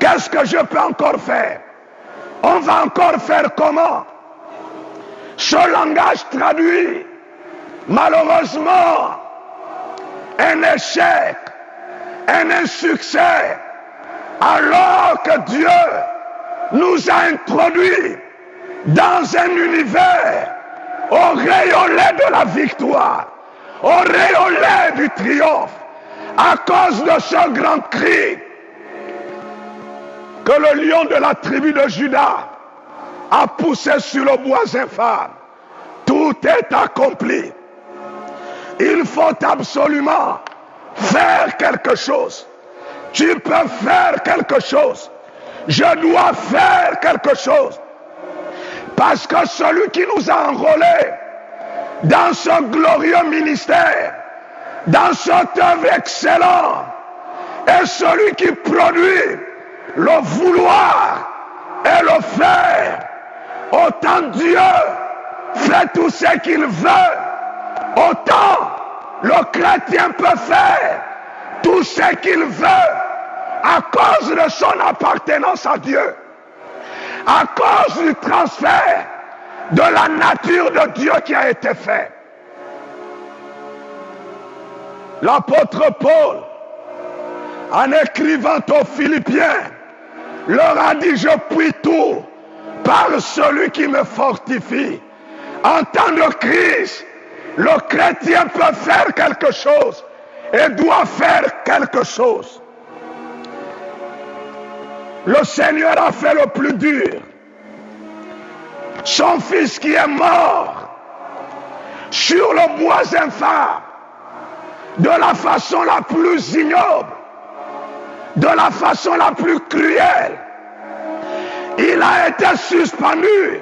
Qu'est-ce que je peux encore faire? On va encore faire comment? Ce langage traduit, malheureusement, un échec, un insuccès, alors que Dieu nous a introduits dans un univers auréolé de la victoire, auréolé du triomphe, à cause de ce grand cri que le lion de la tribu de Juda a poussé sur le bois infâme. Tout est accompli. Il faut absolument faire quelque chose. Tu peux faire quelque chose. Je dois faire quelque chose. Parce que celui qui nous a enrôlés dans ce glorieux ministère, dans cette œuvre excellente, est celui qui produit le vouloir et le faire. Autant Dieu fait tout ce qu'il veut, autant le chrétien peut faire tout ce qu'il veut à cause de son appartenance à Dieu, à cause du transfert de la nature de Dieu qui a été fait. L'apôtre Paul, en écrivant aux Philippiens, leur a dit: je puis tout par celui qui me fortifie. En temps de crise, le chrétien peut faire quelque chose et doit faire quelque chose. Le Seigneur a fait le plus dur. Son fils qui est mort sur le bois infâme, de la façon la plus ignoble, de la façon la plus cruelle. Il a été suspendu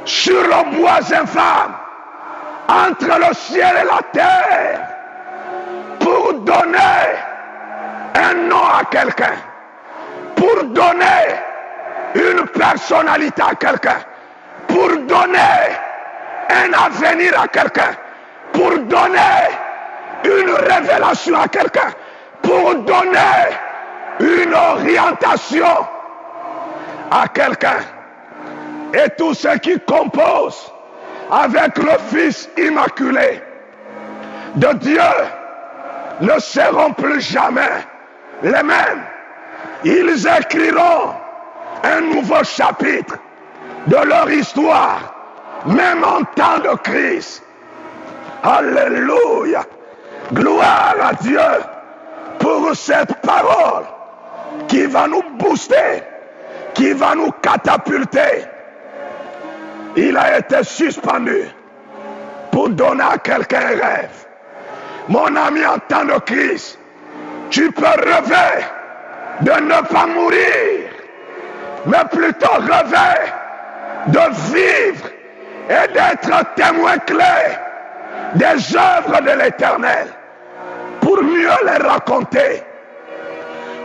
sur le bois infâme, entre le ciel et la terre, pour donner un nom à quelqu'un, pour donner une personnalité à quelqu'un, pour donner un avenir à quelqu'un, pour donner une révélation à quelqu'un, pour donner une orientation à quelqu'un. Et tous ceux qui composent avec le Fils immaculé de Dieu ne seront plus jamais les mêmes. Ils écriront un nouveau chapitre de leur histoire, même en temps de crise. Alléluia! Gloire à Dieu pour cette parole qui va nous booster, qui va nous catapulter. Il a été suspendu pour donner à quelqu'un un rêve. Mon ami, en temps de crise, tu peux rêver de ne pas mourir, mais plutôt rêver de vivre et d'être témoin clé des œuvres de l'Éternel pour mieux les raconter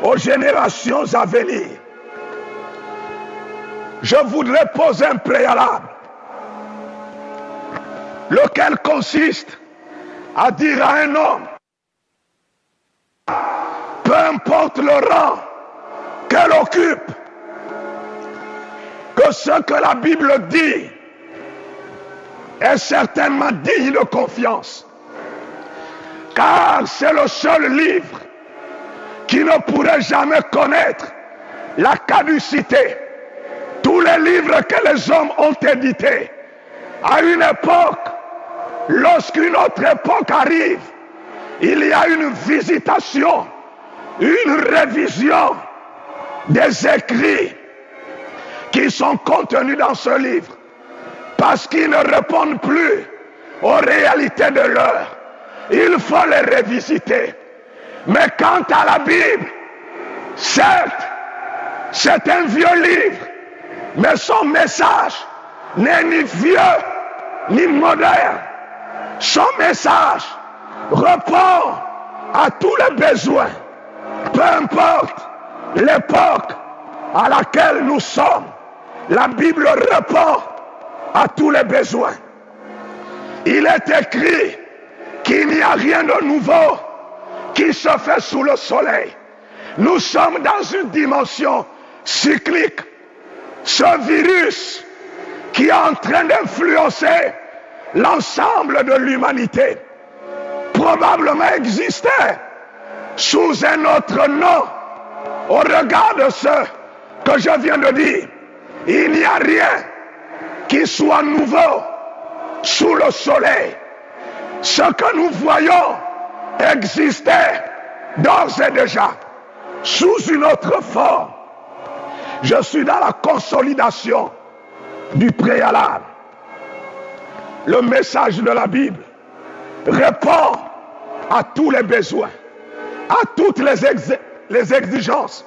aux générations à venir. Je voudrais poser un préalable, lequel consiste à dire à un homme, peu importe le rang qu'elle occupe, que ce que la Bible dit est certainement digne de confiance, car c'est le seul livre qui ne pourrait jamais connaître la caducité. Tous les livres que les hommes ont édités, à une époque, lorsqu'une autre époque arrive, il y a une visitation, une révision des écrits qui sont contenus dans ce livre, parce qu'ils ne répondent plus aux réalités de l'heure. Il faut les revisiter. Mais quant à la Bible, certes, c'est un vieux livre, mais son message n'est ni vieux ni moderne. Son message répond à tous les besoins, peu importe l'époque à laquelle nous sommes. La Bible répond à tous les besoins. Il est écrit qu'il n'y a rien de nouveau qui se fait sous le soleil. Nous sommes dans une dimension cyclique. Ce virus qui est en train d'influencer l'ensemble de l'humanité probablement existait sous un autre nom. Au regard de ce que je viens de dire, il n'y a rien qui soit nouveau sous le soleil. Ce que nous voyons existait d'ores et déjà sous une autre forme. Je suis dans la consolidation du préalable. Le message de la Bible répond à tous les besoins, à toutes les exigences.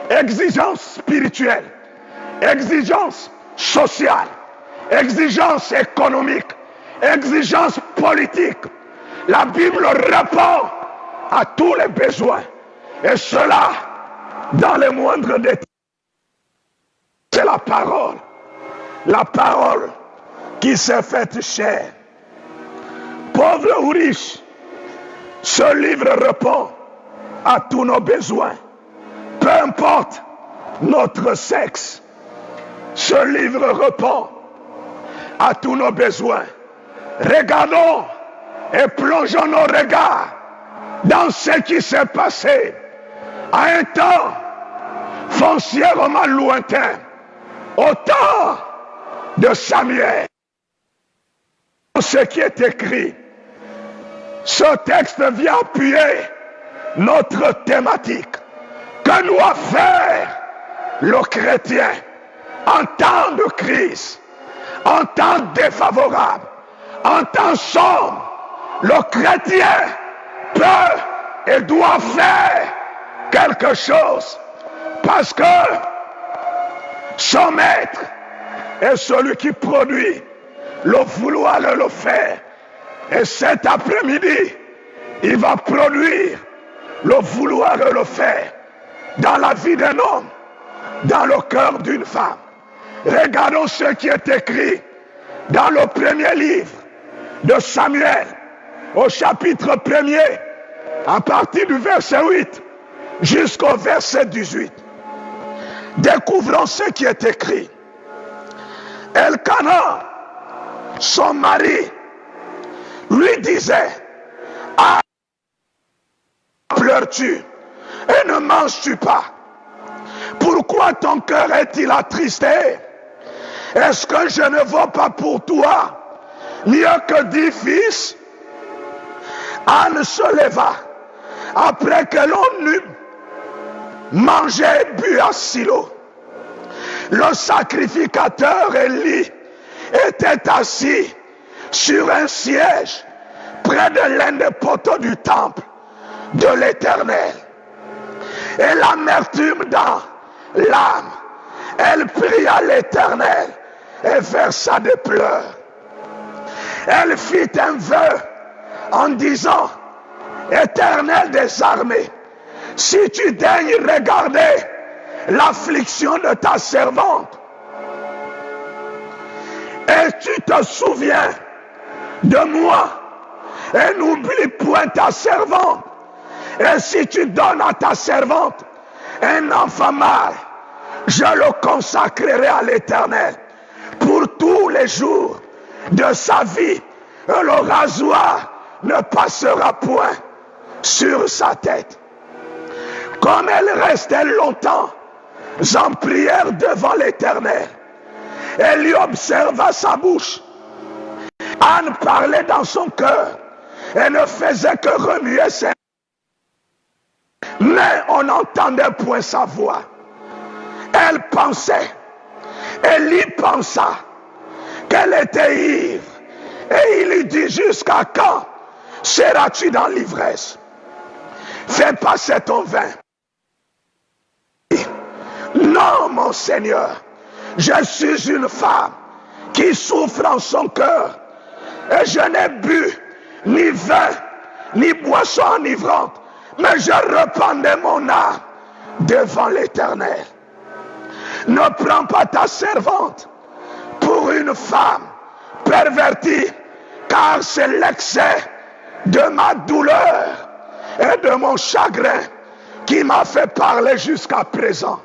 Exigences spirituelles, exigences sociales, exigences économiques, exigences politiques. La Bible répond à tous les besoins. Et cela, dans les moindres détails. C'est la parole qui s'est faite chair. Pauvre ou riche, ce livre répond à tous nos besoins. Peu importe notre sexe, ce livre répond à tous nos besoins. Regardons et plongeons nos regards dans ce qui s'est passé à un temps foncièrement lointain, au temps de Samuel. Ce qui est écrit, ce texte vient appuyer notre thématique. Que doit faire le chrétien en temps de crise, en temps défavorable, en temps sombre? Le chrétien peut et doit faire quelque chose, parce que son maître est celui qui produit le vouloir et le faire. Et cet après-midi, il va produire le vouloir et le faire dans la vie d'un homme, dans le cœur d'une femme. Regardons ce qui est écrit dans le premier livre de Samuel, au chapitre 1er, à partir du verset 8 jusqu'au verset 18. Découvrons ce qui est écrit. Elkanah, son mari, lui disait: ah, pleures-tu et ne manges-tu pas? Pourquoi ton cœur est-il attristé? Est-ce que je ne vaux pas pour toi mieux que 10 fils? Anne se leva après que l'on eut mangé et bu à Silo. Le sacrificateur Élie était assis sur un siège près de l'un des poteaux du temple de l'Éternel. Et l'amertume dans l'âme, elle pria l'Éternel et versa des pleurs. Elle fit un vœu en disant: Éternel des armées, si tu daignes regarder l'affliction de ta servante, et tu te souviens de moi, et n'oublie point ta servante, et si tu donnes à ta servante un enfant mâle, je le consacrerai à l'Éternel pour tous les jours de sa vie, et le rasoir ne passera point sur sa tête. Comme elle restait longtemps en prière devant l'Éternel, elle lui observa sa bouche. Anne parlait dans son cœur et ne faisait que remuer ses lèvres, mais on n'entendait point sa voix. Elle pensait, Élie pensa qu'elle était ivre, et il lui dit: jusqu'à quand seras-tu dans l'ivresse? Fais passer ton vin. Non, mon Seigneur, je suis une femme qui souffre en son cœur, et je n'ai bu ni vin ni boisson enivrante, mais je rependais mon âme devant l'Éternel. Ne prends pas ta servante pour une femme pervertie, car c'est l'excès de ma douleur et de mon chagrin qui m'a fait parler jusqu'à présent.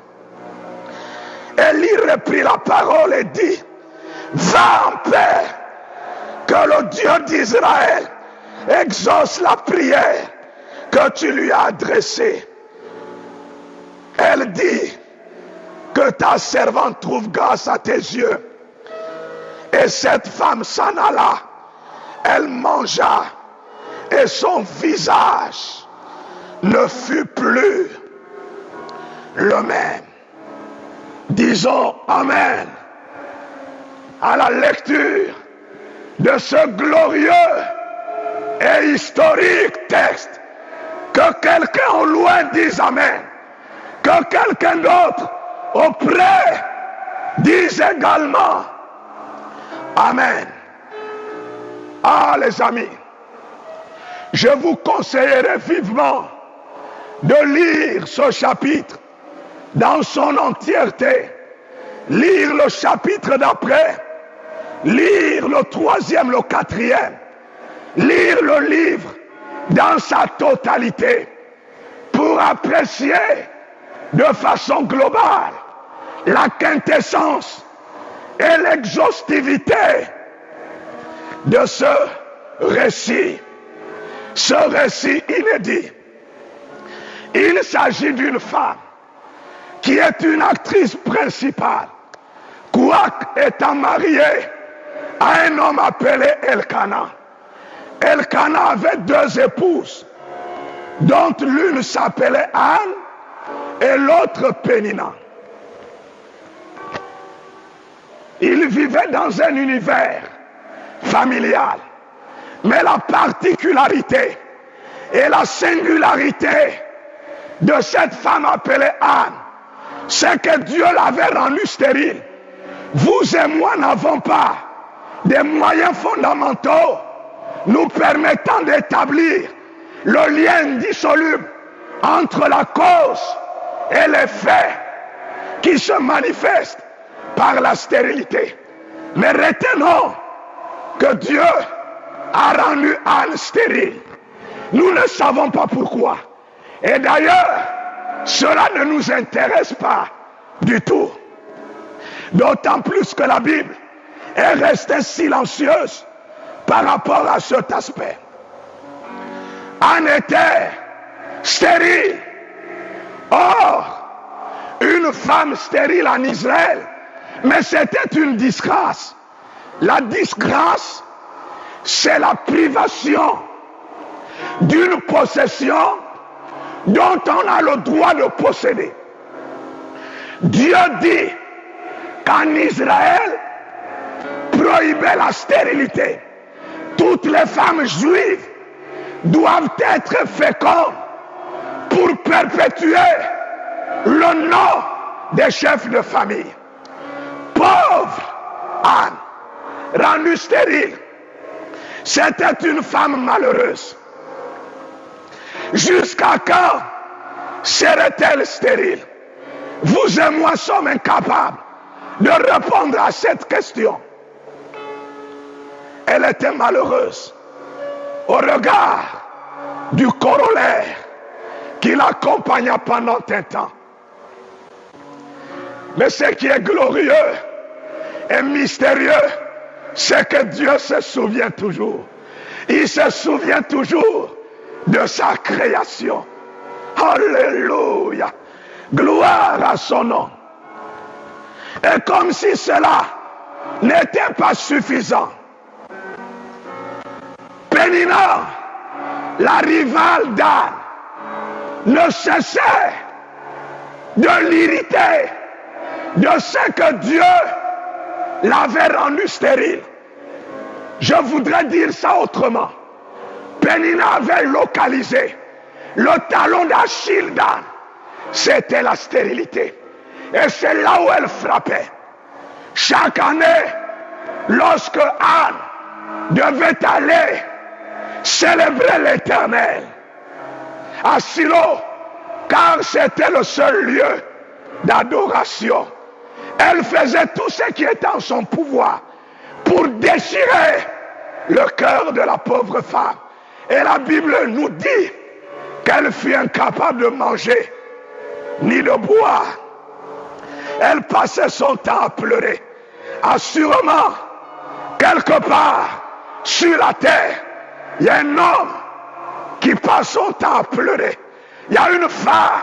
Élie reprit la parole et dit, va en paix, que le Dieu d'Israël exauce la prière que tu lui as adressée. Elle dit, que ta servante trouve grâce à tes yeux. Et cette femme s'en alla, elle mangea, et son visage ne fut plus le même. Disons Amen à la lecture de ce glorieux et historique texte. Que quelqu'un au loin dise Amen. Que quelqu'un d'autre auprès dise également Amen. Ah les amis, je vous conseillerais vivement de lire ce chapitre dans son entièreté. Lire le chapitre d'après, lire le 3e, le 4e, lire le livre dans sa totalité pour apprécier de façon globale la quintessence et l'exhaustivité de ce récit inédit. Il s'agit d'une femme qui est une actrice principale, quoique étant mariée à un homme appelé Elkana. Elkana avait 2 épouses, dont l'une s'appelait Anne et l'autre Pénina. Il vivait dans un univers familial. Mais la particularité et la singularité de cette femme appelée Anne, c'est que Dieu l'avait rendue stérile. Vous et moi n'avons pas des moyens fondamentaux nous permettant d'établir le lien indissoluble entre la cause et l'effet qui se manifeste par la stérilité. Mais retenons que Dieu a rendu Anne stérile. Nous ne savons pas pourquoi. Et d'ailleurs, cela ne nous intéresse pas du tout. D'autant plus que la Bible est restée silencieuse par rapport à cet aspect. Anne était stérile. Or, une femme stérile en Israël, mais c'était une disgrâce. La disgrâce, c'est la privation d'une possession dont on a le droit de posséder. Dieu dit qu'en Israël, prohibait la stérilité. Toutes les femmes juives doivent être fécondes pour perpétuer le nom des chefs de famille. Pauvre Anne, rendue stérile, c'était une femme malheureuse. Jusqu'à quand serait-elle stérile? Vous et moi sommes incapables de répondre à cette question. Elle était malheureuse au regard du corollaire qui l'accompagna pendant un temps. Mais ce qui est glorieux et mystérieux, c'est que Dieu se souvient toujours. Il se souvient toujours de sa création. Alléluia. Gloire à son nom. Et comme si cela n'était pas suffisant, Pénina, la rivale d'Anne, ne cessait de l'irriter de ce que Dieu l'avait rendu stérile. Je voudrais dire ça autrement. Pénina avait localisé le talon d'Achille d'Anne. C'était la stérilité. Et c'est là où elle frappait. Chaque année, lorsque Anne devait aller célébrer l'Éternel à Silo, car c'était le seul lieu d'adoration, elle faisait tout ce qui était en son pouvoir pour déchirer le cœur de la pauvre femme. Et la Bible nous dit qu'elle fut incapable de manger ni de boire. Elle passait son temps à pleurer. Assurément, quelque part sur la terre, il y a un homme qui passe son temps à pleurer. Il y a une femme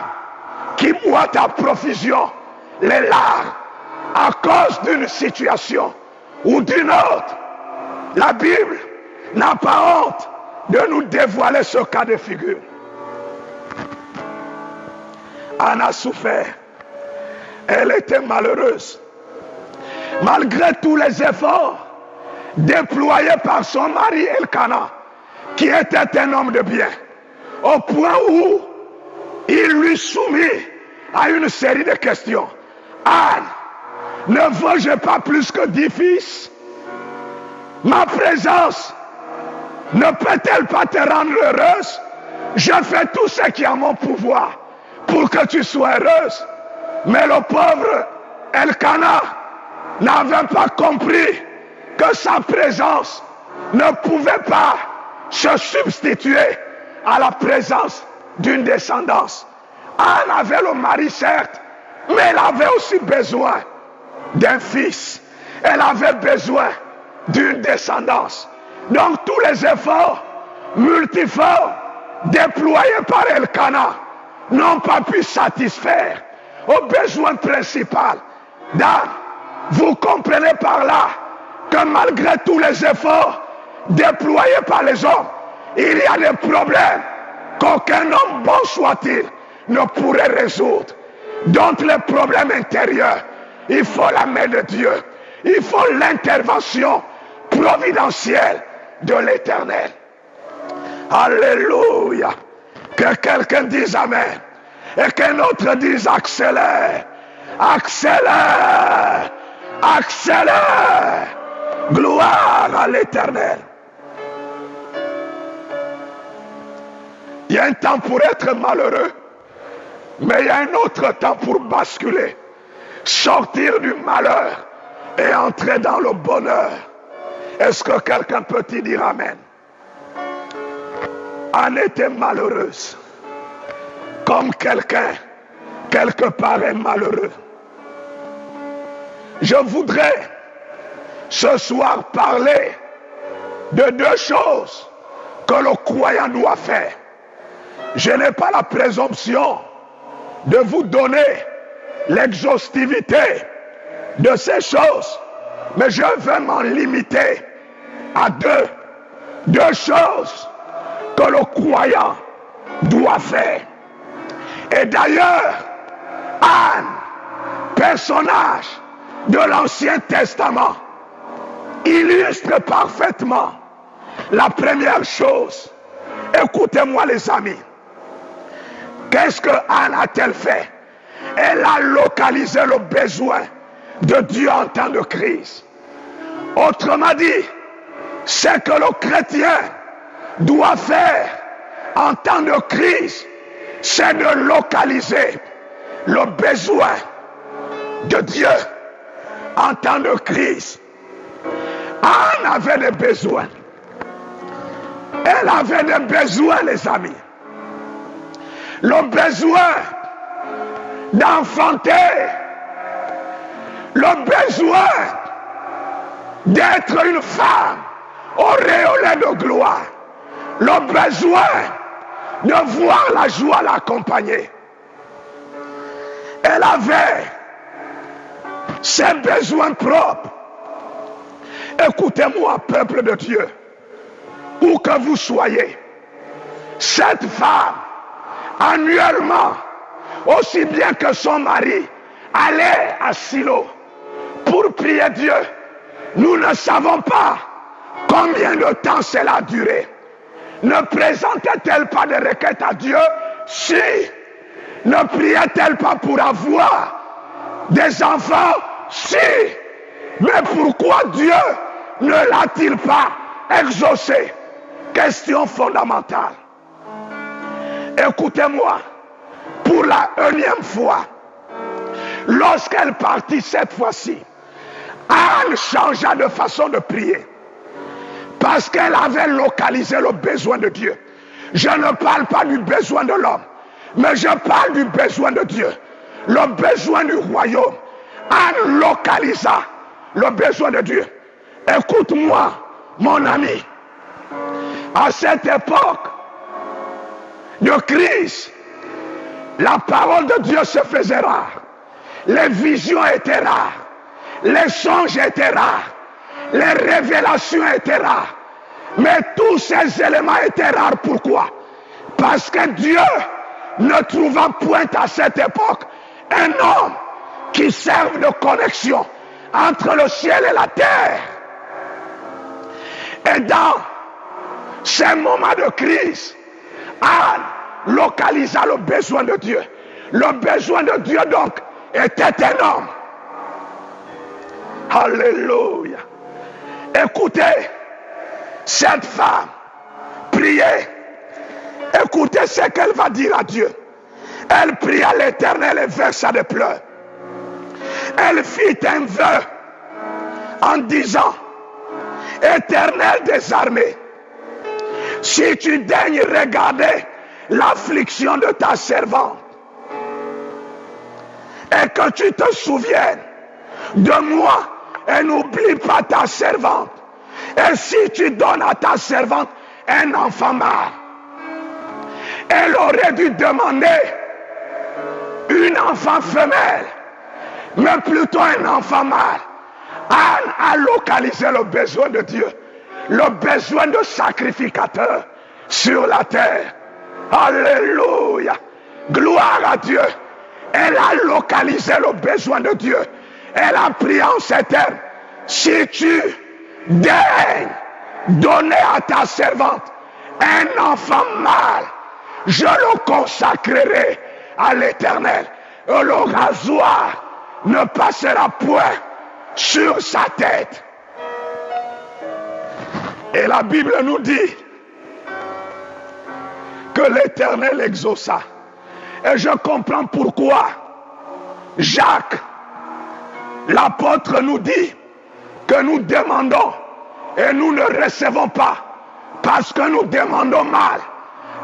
qui boit à profusion les larmes à cause d'une situation ou d'une autre. La Bible n'a pas honte de nous dévoiler ce cas de figure. Anne a souffert. Elle était malheureuse. Malgré tous les efforts déployés par son mari Elkana, qui était un homme de bien, au point où il lui soumit à une série de questions. Anne, ne veux-je pas plus que 10 fils? Ma présence ne peut-elle pas te rendre heureuse? Je fais tout ce qui est à mon pouvoir pour que tu sois heureuse. Mais le pauvre Elkana n'avait pas compris que sa présence ne pouvait pas se substituer à la présence d'une descendance. Anne avait le mari, certes, mais elle avait aussi besoin d'un fils. Elle avait besoin d'une descendance. Donc tous les efforts multiformes déployés par Elkana n'ont pas pu satisfaire au besoin principal d'Anne. Vous comprenez par là que malgré tous les efforts déployés par les hommes, il y a des problèmes qu'aucun homme, bon soit-il, ne pourrait résoudre. Donc les problèmes intérieurs, il faut la main de Dieu. Il faut l'intervention providentielle de l'Éternel. Alléluia. Que quelqu'un dise Amen. Et qu'un autre dise accélère. Accélère. Accélère. Gloire à l'Éternel. Il y a un temps pour être malheureux, mais il y a un autre temps pour basculer, sortir du malheur et entrer dans le bonheur. Est-ce que quelqu'un peut y dire Amen? Anne était malheureuse, comme quelqu'un, quelque part, est malheureux. Je voudrais ce soir parler de deux choses que le croyant doit faire. Je n'ai pas la présomption de vous donner l'exhaustivité de ces choses, mais je vais m'en limiter à deux choses que le croyant doit faire. Et d'ailleurs, Anne, personnage de l'Ancien Testament, illustre parfaitement la première chose. Écoutez-moi les amis. Qu'est-ce que Anne a-t-elle fait? Elle a localisé le besoin de Dieu en temps de crise. Autrement dit, ce que le chrétien doit faire en temps de crise, c'est de localiser le besoin de Dieu en temps de crise. Anne avait des besoins. Elle avait des besoins, les amis. Le besoin d'enfanter, le besoin d'être une femme auréolée de gloire, le besoin de voir la joie l'accompagner. Elle avait ses besoins propres. Écoutez-moi, peuple de Dieu, où que vous soyez, cette femme, annuellement, aussi bien que son mari, allait à Silo pour prier Dieu. Nous ne savons pas combien de temps cela a duré. Ne présentait-elle pas de requêtes à Dieu? Si. Ne priait-elle pas pour avoir des enfants? Si. Mais pourquoi Dieu ne l'a-t-il pas exaucé? Question fondamentale. Écoutez-moi, pour la 1e fois, lorsqu'elle partit cette fois-ci, Anne changea de façon de prier. Parce qu'elle avait localisé le besoin de Dieu. Je ne parle pas du besoin de l'homme, mais je parle du besoin de Dieu. Le besoin du royaume en localisant le besoin de Dieu. Écoute-moi, mon ami. À cette époque de crise, la parole de Dieu se faisait rare. Les visions étaient rares. Les songes étaient rares. Les révélations étaient rares. Mais tous ces éléments étaient rares. Pourquoi? Parce que Dieu ne trouva point à cette époque un homme qui serve de connexion entre le ciel et la terre. Et dans ces moments de crise, en localisant le besoin de Dieu, le besoin de Dieu donc était énorme. Alléluia. Écoutez cette femme prier. Écoutez ce qu'elle va dire à Dieu. Elle prie à l'Éternel et versa des pleurs. Elle fit un vœu en disant: Éternel des armées, si tu daignes regarder l'affliction de ta servante et que tu te souviennes de moi et n'oublie pas ta servante, et si tu donnes à ta servante un enfant mâle, elle aurait dû demander une enfant femelle, mais plutôt un enfant mâle. Anne a localisé le besoin de Dieu, le besoin de sacrificateur sur la terre. Alléluia. Gloire à Dieu. Elle a localisé le besoin de Dieu. Elle a prié en ces termes: si tu daignes donner à ta servante un enfant mâle, je le consacrerai à l'Éternel. Et le rasoir ne passera point sur sa tête. Et la Bible nous dit que l'Éternel exauça. Et je comprends pourquoi Jacques, l'apôtre, nous dit que nous demandons et nous ne recevons pas, parce que nous demandons mal,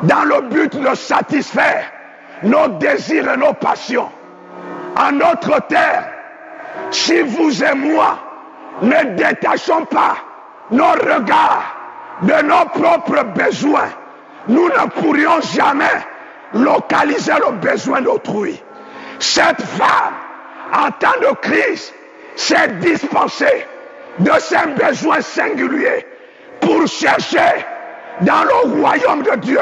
dans le but de satisfaire nos désirs et nos passions. En d'autres termes, si vous et moi ne détachons pas nos regards de nos propres besoins, nous ne pourrions jamais localiser le besoin d'autrui. Cette femme, en temps de crise, s'est dispensée de ses besoins singuliers pour chercher dans le royaume de Dieu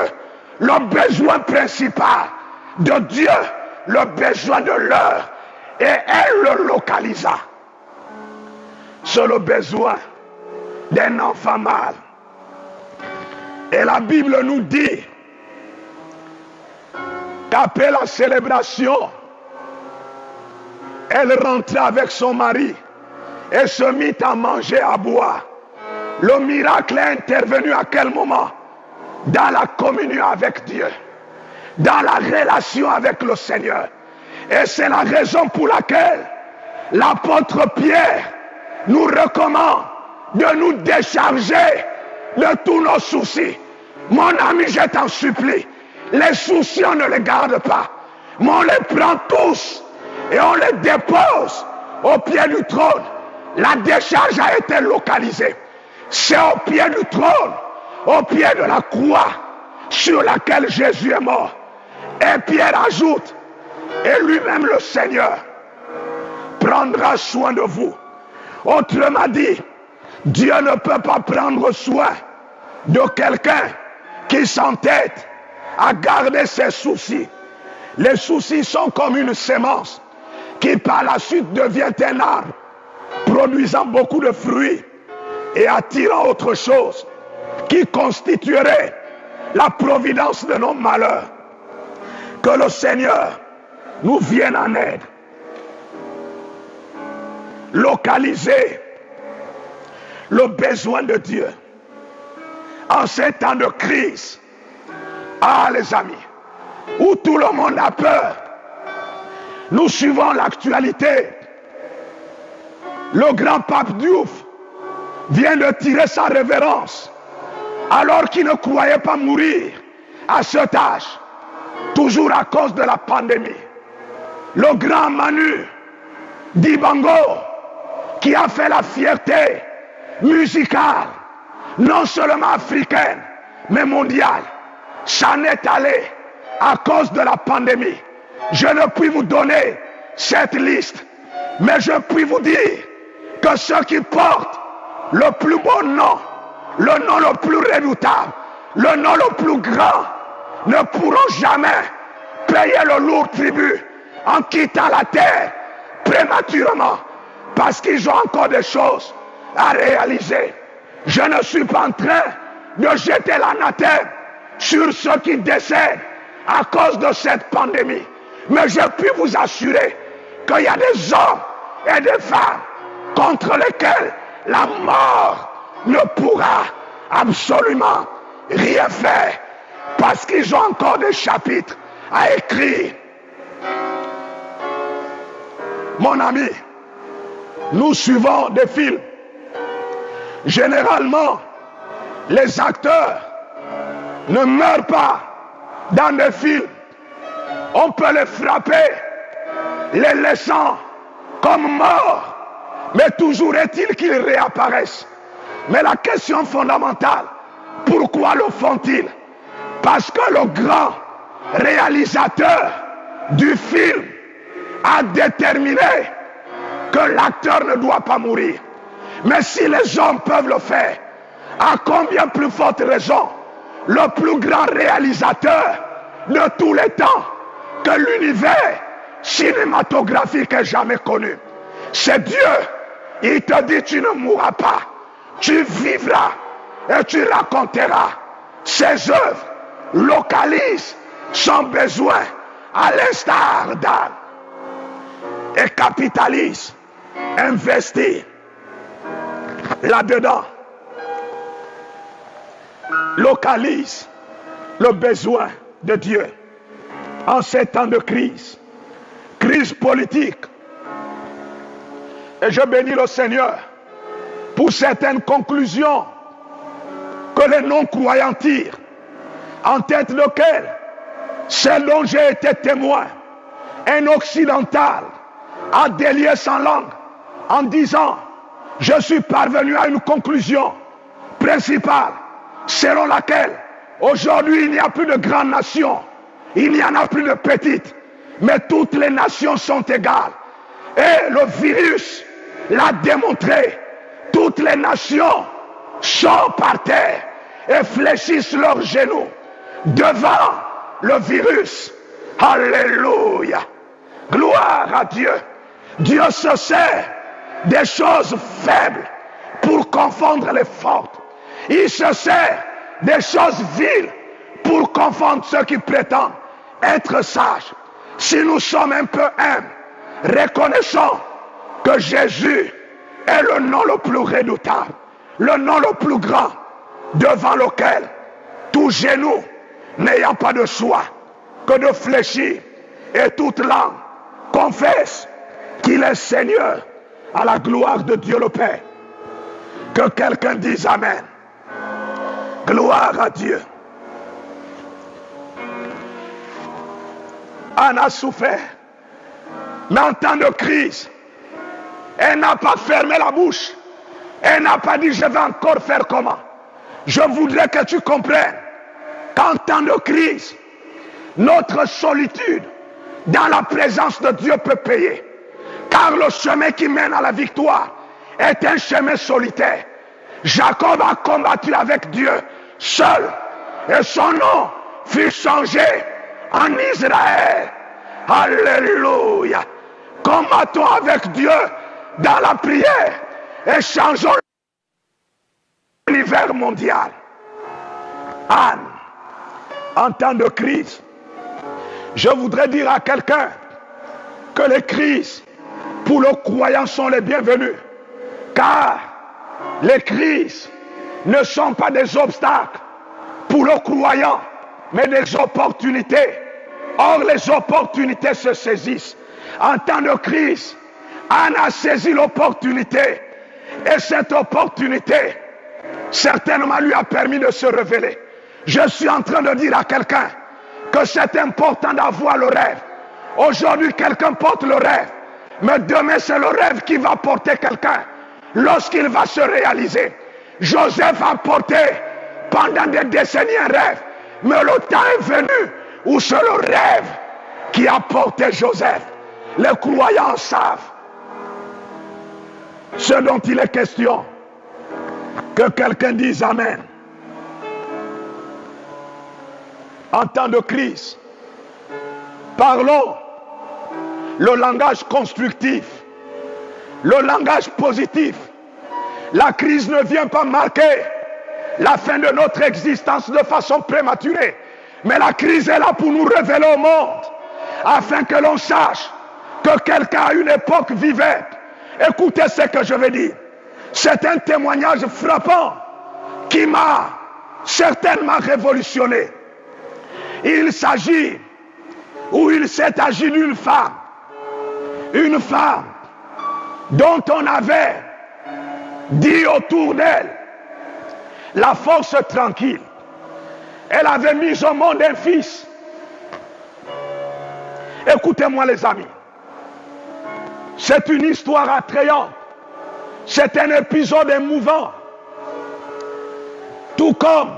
le besoin principal de Dieu, le besoin de l'heure, et elle le localisa. C'est le besoin d'un enfant mâle. Et la Bible nous dit qu'après la célébration, elle rentrait avec son mari et se mit à manger, à boire. Le miracle est intervenu à quel moment? Dans la communion avec Dieu, dans la relation avec le Seigneur. Et c'est la raison pour laquelle l'apôtre Pierre nous recommande de nous décharger de tous nos soucis. Mon ami, je t'en supplie, les soucis, on ne les garde pas, mais on les prend tous et on les dépose au pied du trône. La décharge a été localisée. C'est au pied du trône, au pied de la croix sur laquelle Jésus est mort. Et Pierre ajoute: et lui-même le Seigneur prendra soin de vous. Autrement dit, Dieu ne peut pas prendre soin de quelqu'un qui s'entête à garder ses soucis. Les soucis sont comme une semence qui par la suite devient un arbre, produisant beaucoup de fruits et attirant autre chose qui constituerait la providence de nos malheurs. Que le Seigneur nous vienne en aide. Localiser le besoin de Dieu en ces temps de crise. Ah les amis, où tout le monde a peur, nous suivons l'actualité. Le grand pape Diouf vient de tirer sa révérence alors qu'il ne croyait pas mourir. à cet âge, toujours à cause de la pandémie. Le grand Manu Dibango, qui a fait la fierté musicale, non seulement africaine, mais mondiale, s'en est allé à cause de la pandémie. Je ne puis vous donner cette liste, mais je puis vous dire que ceux qui portent le plus beau nom, le nom le plus redoutable, le nom le plus grand, ne pourront jamais payer le lourd tribut en quittant la terre prématurément, parce qu'ils ont encore des choses à réaliser. Je ne suis pas en train de jeter l'anathème sur ceux qui décèdent à cause de cette pandémie, mais je puis vous assurer qu'il y a des hommes et des femmes contre lesquels la mort ne pourra absolument rien faire, parce qu'ils ont encore des chapitres à écrire. Mon ami, nous suivons des films. Généralement, les acteurs ne meurent pas dans des films. On peut les frapper, les laissant comme morts, mais toujours est-il qu'ils réapparaissent. Mais la question fondamentale, pourquoi le font-ils? Parce que le grand réalisateur du film a déterminé que l'acteur ne doit pas mourir. Mais si les hommes peuvent le faire, à combien plus forte raison le plus grand réalisateur de tous les temps que l'univers cinématographique ait jamais connu? C'est Dieu. Il te dit: tu ne mourras pas, tu vivras et tu raconteras. Ses œuvres localisent son besoin à l'instar d'Anne et capitalise, investit là-dedans, localise le besoin de Dieu en ces temps de crise, crise politique. Et je bénis le Seigneur pour certaines conclusions que les non-croyants tirent, en tête desquelles celle dont j'ai été témoin, un occidental a délié sans langue en disant: je suis parvenu à une conclusion principale selon laquelle aujourd'hui il n'y a plus de grandes nations, il n'y en a plus de petites, mais toutes les nations sont égales. Et le virus l'a démontré. Toutes les nations sont par terre et fléchissent leurs genoux devant le virus. Alléluia. Gloire à Dieu. Dieu se sert des choses faibles pour confondre les fortes. Il se sert des choses viles pour confondre ceux qui prétendent être sages. Si nous sommes un peu humbles, reconnaissons que Jésus est le nom le plus redoutable, le nom le plus grand, devant lequel tout genou n'ayant pas de choix que de fléchir, et toute langue confesse qu'il est Seigneur, à la gloire de Dieu le Père. Que quelqu'un dise Amen. Gloire à Dieu. Anne a souffert, mais en temps de crise, elle n'a pas fermé la bouche. Elle n'a pas dit: je vais encore faire comment. Je voudrais que tu comprennes qu'en temps de crise, notre solitude dans la présence de Dieu peut payer. Car le chemin qui mène à la victoire est un chemin solitaire. Jacob a combattu avec Dieu seul, et son nom fut changé en Israël. Alléluia. Combattons avec Dieu dans la prière et changeons l'univers mondial. Anne, en temps de crise, je voudrais dire à quelqu'un que les crises pour le croyant sont les bienvenues, car les crises ne sont pas des obstacles pour le croyant, mais des opportunités. Or, les opportunités se saisissent. En temps de crise, Anne a saisi l'opportunité, et cette opportunité certainement lui a permis de se révéler. Je suis en train de dire à quelqu'un que c'est important d'avoir le rêve. Aujourd'hui, quelqu'un porte le rêve. Mais demain, c'est le rêve qui va porter quelqu'un lorsqu'il va se réaliser. Joseph a porté pendant des décennies un rêve. Mais le temps est venu où c'est le rêve qui a porté Joseph. Les croyants savent ce dont il est question. Que quelqu'un dise Amen. En temps de crise, parlons le langage constructif, le langage positif. La crise ne vient pas marquer la fin de notre existence de façon prématurée. Mais la crise est là pour nous révéler au monde, afin que l'on sache que quelqu'un à une époque vivait. Écoutez ce que je vais dire. C'est un témoignage frappant qui m'a certainement révolutionné. Il s'agit, ou il s'est agi d'une femme. Une femme dont on avait dit autour d'elle la force tranquille. Elle avait mis au monde un fils. Écoutez-moi les amis. C'est une histoire attrayante. C'est un épisode émouvant. Tout comme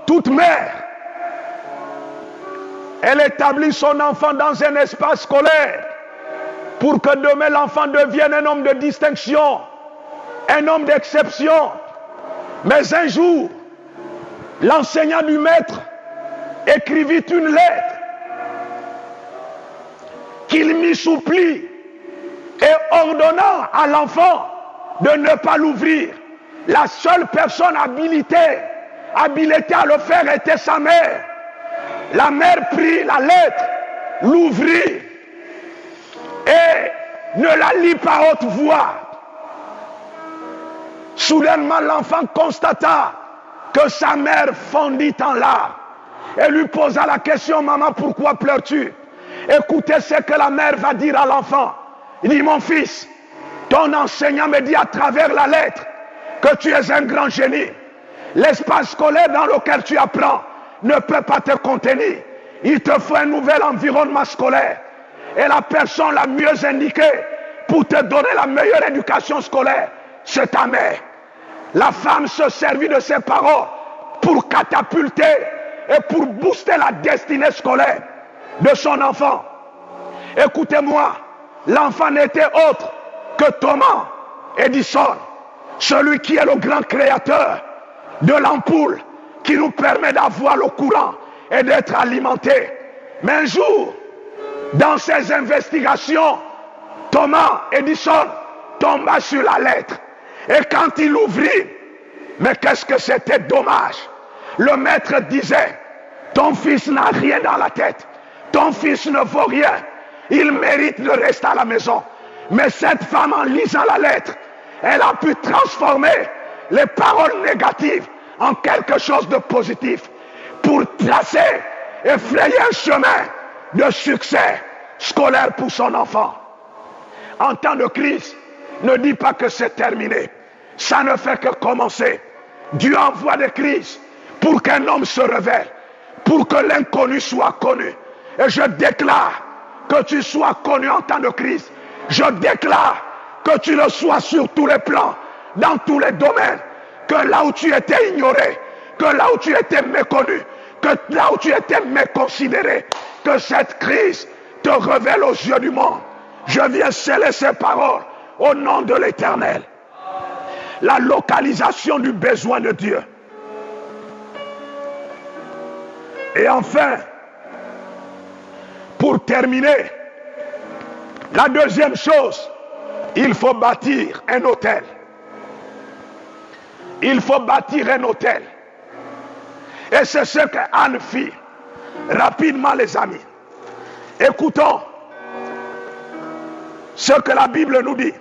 toute mère, elle établit son enfant dans un espace scolaire pour que demain l'enfant devienne un homme de distinction, un homme d'exception. Mais un jour, l'enseignant du maître écrivit une lettre qu'il mit sous pli et ordonnant à l'enfant de ne pas l'ouvrir. La seule personne habilitée à le faire était sa mère. La mère prit la lettre, l'ouvrit et ne la lit pas à haute voix. Soudainement, l'enfant constata que sa mère fondit en larmes et lui posa la question: maman, pourquoi pleures-tu? Écoutez ce que la mère va dire à l'enfant. Il dit: mon fils, ton enseignant me dit à travers la lettre que tu es un grand génie. L'espace scolaire dans lequel tu apprends ne peut pas te contenir. Il te faut un nouvel environnement scolaire. Et la personne la mieux indiquée pour te donner la meilleure éducation scolaire, c'est ta mère. La femme se servit de ses paroles pour catapulter et pour booster la destinée scolaire de son enfant. Écoutez-moi, l'enfant n'était autre que Thomas Edison, celui qui est le grand créateur de l'ampoule qui nous permet d'avoir le courant et d'être alimenté. Mais un jour, dans ses investigations, Thomas Edison tomba sur la lettre. Et quand il ouvrit, mais qu'est-ce que c'était dommage. Le maître disait: ton fils n'a rien dans la tête. Ton fils ne vaut rien. Il mérite de rester à la maison. Mais cette femme, en lisant la lettre, elle a pu transformer les paroles négatives en quelque chose de positif pour tracer et frayer un chemin de succès scolaire pour son enfant. En temps de crise, ne dis pas que c'est terminé. Ça ne fait que commencer. Dieu envoie des crises pour qu'un homme se révèle, pour que l'inconnu soit connu. Et je déclare que tu sois connu en temps de crise. Je déclare que tu le sois sur tous les plans, dans tous les domaines. Que là où tu étais ignoré, que là où tu étais méconnu, que là où tu étais méconsidéré, que cette crise te révèle aux yeux du monde. Je viens sceller ces paroles au nom de l'Éternel. La localisation du besoin de Dieu. Et enfin, pour terminer, la deuxième chose, il faut bâtir un hôtel. Il faut bâtir un hôtel. Et c'est ce que Anne fit. Rapidement, les amis. Écoutons ce que la Bible nous dit.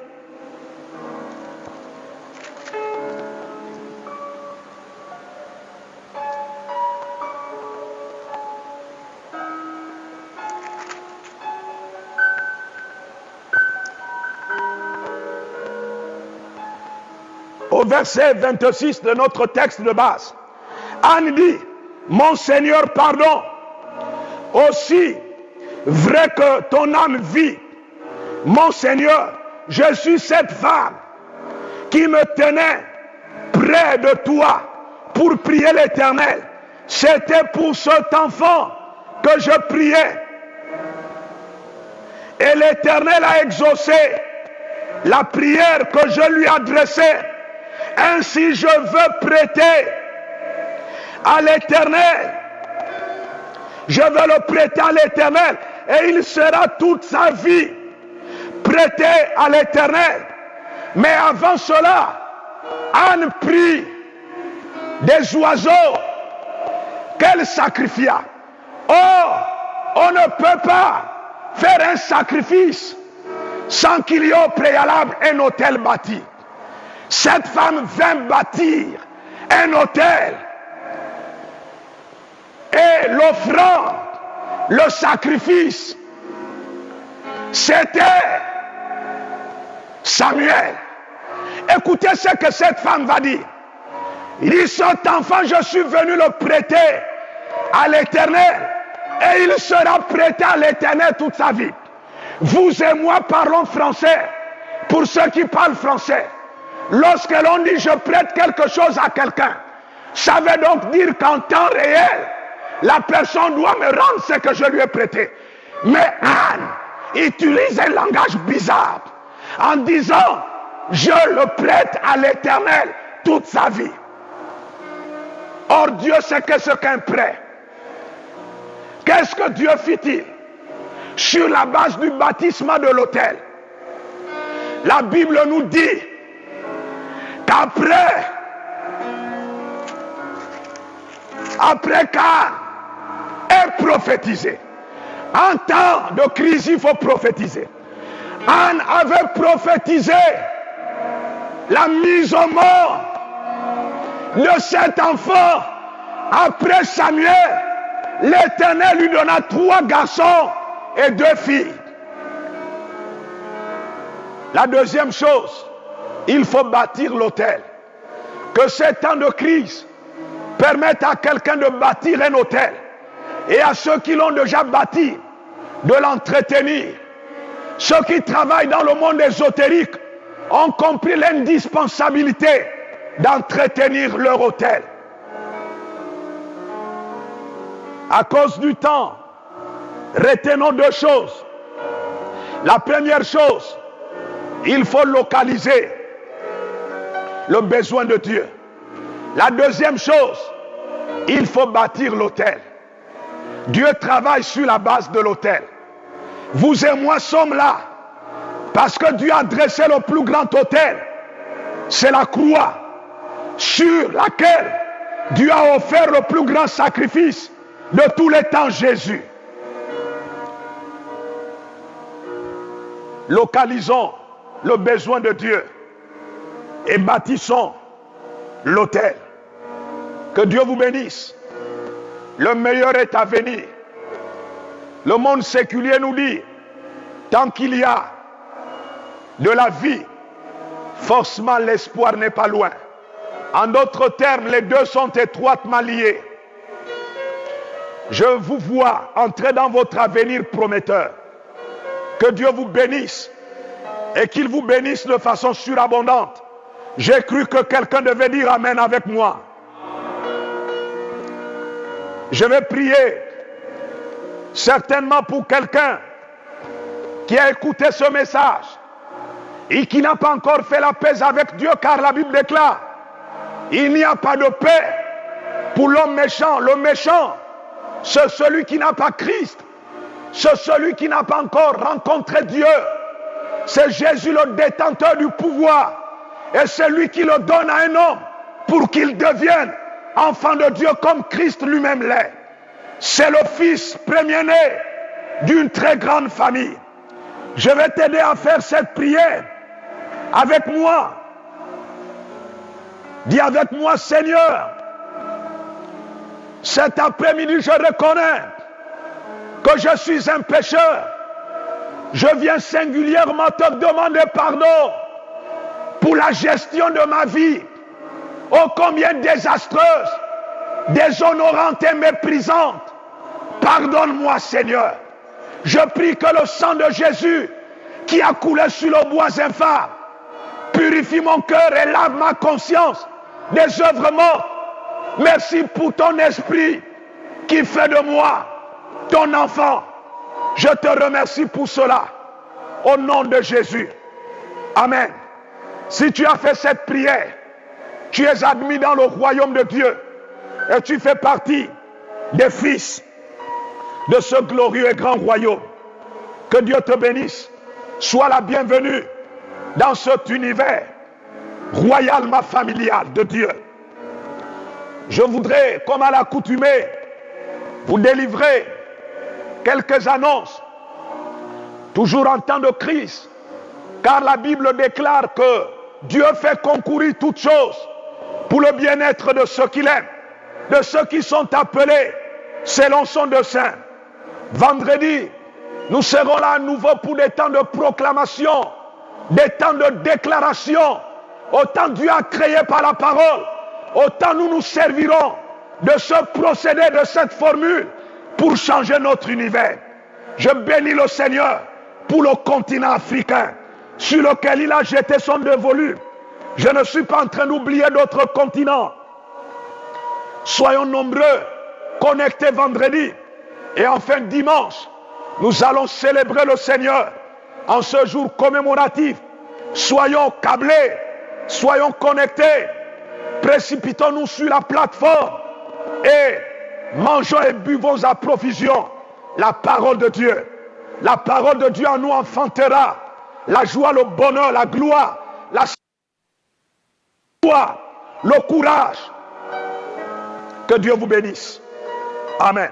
Au verset 26 de notre texte de base, Anne dit: mon Seigneur, pardon. Aussi vrai que ton âme vit, mon Seigneur, je suis cette femme qui me tenait près de toi pour prier l'Éternel. C'était pour cet enfant que je priais. Et l'Éternel a exaucé la prière que je lui adressais. Ainsi je veux prêter à l'Éternel. Je veux le prêter à l'Éternel. Et il sera toute sa vie prêté à l'Éternel. Mais avant cela, Anne prit des oiseaux qu'elle sacrifia. Or, on ne peut pas faire un sacrifice sans qu'il y ait au préalable un autel bâti. Cette femme vint bâtir un autel. Et l'offrande, le sacrifice, c'était Samuel. Écoutez ce que cette femme va dire. Il dit, cet enfant, je suis venu le prêter à l'Éternel. Et il sera prêté à l'Éternel toute sa vie. Vous et moi parlons français. Pour ceux qui parlent français, lorsque l'on dit je prête quelque chose à quelqu'un, ça veut donc dire qu'en temps réel, la personne doit me rendre ce que je lui ai prêté. Mais Anne utilise un langage bizarre en disant je le prête à l'Éternel toute sa vie. Or Dieu sait qu'est-ce qu'un prêt. Qu'est-ce que Dieu fit-il? Sur la base du bâtissement de l'autel, la Bible nous dit qu'après qu'Anne ait prophétisé, en temps de crise il faut prophétiser. Anne avait prophétisé la mise au mort de cet enfant. Après Samuel, l'Éternel lui donna 3 garçons et 2 filles. La deuxième chose, il faut bâtir l'autel. Que ces temps de crise permettent à quelqu'un de bâtir un autel. Et à ceux qui l'ont déjà bâti, de l'entretenir. Ceux qui travaillent dans le monde ésotérique ont compris l'indispensabilité d'entretenir leur autel. À cause du temps, retenons 2 choses. La première chose, il faut localiser le besoin de Dieu. La deuxième chose, il faut bâtir l'autel. Dieu travaille sur la base de l'autel. Vous et moi sommes là parce que Dieu a dressé le plus grand autel. C'est la croix sur laquelle Dieu a offert le plus grand sacrifice de tous les temps, Jésus. Localisons le besoin de Dieu et bâtissons l'autel. Que Dieu vous bénisse. Le meilleur est à venir. Le monde séculier nous dit, tant qu'il y a de la vie, forcément l'espoir n'est pas loin. En d'autres termes, les deux sont étroitement liés. Je vous vois entrer dans votre avenir prometteur. Que Dieu vous bénisse et qu'il vous bénisse de façon surabondante. J'ai cru que quelqu'un devait dire Amen avec moi. Je vais prier certainement pour quelqu'un qui a écouté ce message et qui n'a pas encore fait la paix avec Dieu, car la Bible déclare il n'y a pas de paix pour l'homme méchant. Le méchant, c'est celui qui n'a pas Christ. C'est celui qui n'a pas encore rencontré Dieu. C'est Jésus le détenteur du pouvoir. Et c'est lui qui le donne à un homme pour qu'il devienne enfant de Dieu comme Christ lui-même l'est. C'est le fils premier-né d'une très grande famille. Je vais t'aider à faire cette prière avec moi. Dis avec moi, Seigneur, cet après-midi, je reconnais que je suis un pécheur. Je viens singulièrement te demander pardon pour la gestion de ma vie, ô combien désastreuse, déshonorante et méprisante. Pardonne-moi, Seigneur. Je prie que le sang de Jésus qui a coulé sur le bois infâme purifie mon cœur et lave ma conscience des œuvres mortes. Merci pour ton esprit qui fait de moi ton enfant. Je te remercie pour cela. Au nom de Jésus. Amen. Si tu as fait cette prière, tu es admis dans le royaume de Dieu et tu fais partie des fils de ce glorieux et grand royaume. Que Dieu te bénisse. Sois la bienvenue dans cet univers royalement familial de Dieu. Je voudrais, comme à l'accoutumée, vous délivrer quelques annonces, toujours en temps de crise, car la Bible déclare que Dieu fait concourir toutes choses pour le bien-être de ceux qu'il aime, de ceux qui sont appelés selon son dessein. Vendredi, nous serons là à nouveau pour des temps de proclamation, des temps de déclaration. Autant Dieu a créé par la parole, autant nous nous servirons de ce procédé, de cette formule, pour changer notre univers. Je bénis le Seigneur pour le continent africain, sur lequel il a jeté son dévolu. Je ne suis pas en train d'oublier d'autres continents. Soyons nombreux, connectés vendredi. Et enfin dimanche, nous allons célébrer le Seigneur en ce jour commémoratif. Soyons câblés, soyons connectés, précipitons-nous sur la plateforme et mangeons et buvons à profusion la parole de Dieu. La parole de Dieu en nous enfantera la joie, le bonheur, la gloire, la joie, le courage. Que Dieu vous bénisse. Amen.